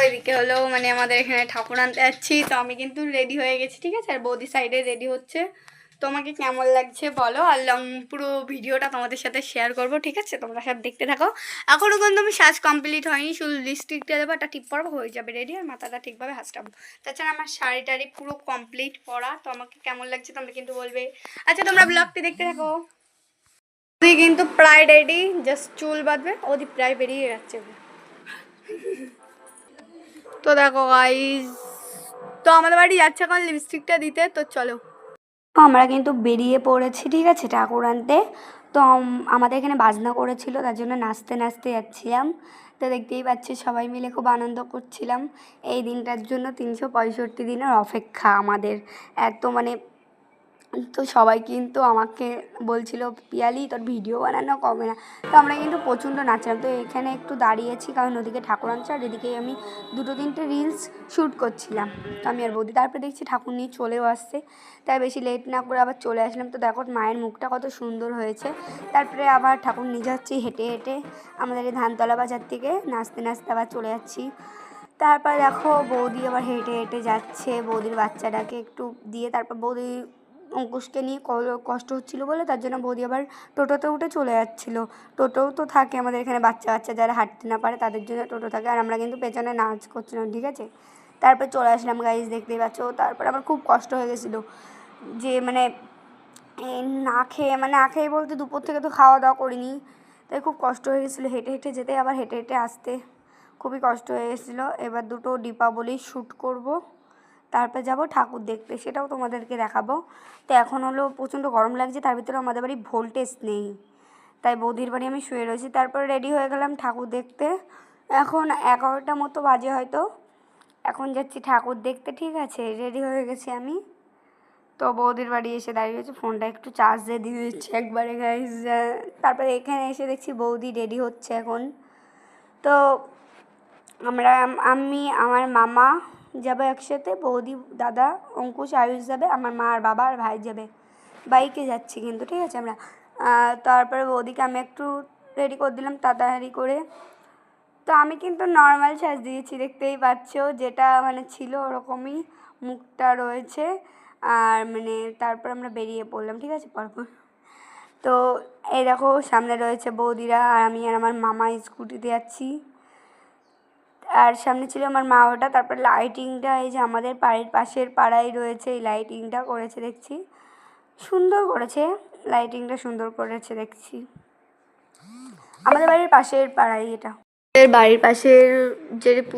এদিকে হলো মানে আমাদের এখানে ঠাকুর আনতে যাচ্ছি, তো আমি কিন্তু রেডি হয়ে গেছি, ঠিক আছে। আর বৌদি সাইডে রেডি হচ্ছে। তোমাকে কেমন লাগছে বলো, আর পুরো ভিডিওটা তোমাদের সাথে শেয়ার করবো, ঠিক আছে। তোমরা সব দেখতে থাকো। এখনও কিন্তু আমি সাজ কমপ্লিট হয়নি, শুধু লিপস্টিকটা দেবো, একটা টিপ পরবো, হয়ে যাবে রেডি। আর মাথাটা ঠিকভাবে হাসটাবো। তাছাড়া আমার শাড়ি টাড়ি পুরো কমপ্লিট পরা। তো আমাকে কেমন লাগছে তোমরা কিন্তু বলবে। আচ্ছা, তোমরা ব্লগটি দেখতে থাকো। ওদি কিন্তু প্রায় রেডি, জাস্ট চুল বাঁধবে, ওদি প্রায় বেরিয়ে যাচ্ছে। তো দেখো গাইস, তো আমাদের বাড়ি যাচ্ছে এখন লিপস্টিকটা দিতে, তো চলো। আমরা কিন্তু বেরিয়ে পড়েছি, ঠিক আছে, ঠাকুর আনতে। তো আমাদের এখানে বাজনা করেছিল, তার জন্য নাচতে নাচতে যাচ্ছিলাম। তো দেখতেই পাচ্ছি সবাই মিলে খুব আনন্দ করছিলাম। এই দিনটার জন্য 365 দিনের অপেক্ষা আমাদের। এত মানে, তো সবাই কিন্তু আমাকে বলছিল পিয়ালি তোর ভিডিও বানানো কমে না। তো আমরা কিন্তু প্রচণ্ড নাচলাম। তো এখানে একটু দাঁড়িয়েছি, কারণ ওদিকে ঠাকুর আনছে আর এদিকে আমি 2-3টে রিলস শ্যুট করছিলাম। তো আমি আর বৌদি তারপরে দেখছি ঠাকুর নিয়ে চলেও আসছে, তাই বেশি লেট না করে আবার চলে আসলাম। তো দেখো মায়ের মুখটা কত সুন্দর হয়েছে। তারপরে আবার ঠাকুর নিয়ে যাচ্ছি হেঁটে হেঁটে আমাদের এই ধানতলা বাজার থেকে, নাচতে নাচতে আবার চলে যাচ্ছি। তারপর দেখো বৌদি আবার হেঁটে হেঁটে যাচ্ছে বৌদির বাচ্চাটাকে একটু দিয়ে। তারপর বৌদি অঙ্কুশকে নিয়ে কষ্ট হচ্ছিলো বলে তার জন্য বৌদি আবার টোটোতে উঠে চলে যাচ্ছিলো। টোটোও তো থাকে আমাদের এখানে, বাচ্চা বাচ্চা যারা হাঁটতে না পারে তাদের জন্য টোটো থাকে। আর আমরা কিন্তু পেছনে নাচ করছিলাম, ঠিক আছে। তারপর চলে আসলাম গাইজ, দেখতেই পাচ্ছ। তারপর আমার খুব কষ্ট হয়ে গেছিলো যে মানে না খেয়ে বলতে দুপুর থেকে তো খাওয়া দাওয়া করিনি, তাই খুব কষ্ট হয়ে গেছিলো হেঁটে হেঁটে যেতে, আবার হেঁটে হেঁটে আসতে খুবই কষ্ট হয়ে গেছিলো। এবার দুটো দীপাবলি শ্যুট করব, তারপর যাব ঠাকুর দেখতে, সেটাও তোমাদেরকে দেখাবো। তো এখন হলো প্রচণ্ড গরম লাগছে, তার ভিতরে আমাদের বাড়ি ভোল্টেজ নেই, তাই বৌদির বাড়ি আমি শুয়ে রয়েছি। তারপরে রেডি হয়ে গেলাম ঠাকুর দেখতে। এখন 11টা মতো বাজে হয়তো। এখন যাচ্ছি ঠাকুর দেখতে, ঠিক আছে। রেডি হয়ে গেছি আমি। তো বৌদির বাড়ি এসে দাঁড়িয়ে রয়েছে, ফোনটা একটু চার্জে দিয়ে দিচ্ছি একবারে গাইজ। তারপরে এখানে এসে দেখছি বৌদি রেডি হচ্ছে এখন। তো আমি আমার মামা যাবে একসাথে, বৌদি, দাদা, অঙ্কুশ, আয়ুষ যাবে, আমার মা আর বাবা আর ভাই যাবে। বাইকে যাচ্ছি কিন্তু, ঠিক আছে আমরা। তারপরে বৌদিকে আমি একটু রেডি করে দিলাম তাড়াতাড়ি করে। তো আমি কিন্তু নর্মাল সাজ দিয়েছি, দেখতেই পাচ্ছ, যেটা মানে ছিল ওরকমই মুখটা রয়েছে। আর মানে তারপর আমরা বেরিয়ে পড়লাম, ঠিক আছে, পরপর। তো এই দেখো সামনে রয়েছে বৌদিরা, আর আমি আর আমার মামা স্কুটিতে যাচ্ছি। আর সামনে ছিল আমার মা ওটা। তারপর লাইটিংটা এই যে আমাদের বাড়ির পাশের পাড়ায় রয়েছে, এই লাইটিংটা করেছে দেখছি, সুন্দর করেছে লাইটিংটা, সুন্দর করেছে দেখছি। আমাদের বাড়ির পাশের পাড়ায় এটা, বাড়ির পাশের যে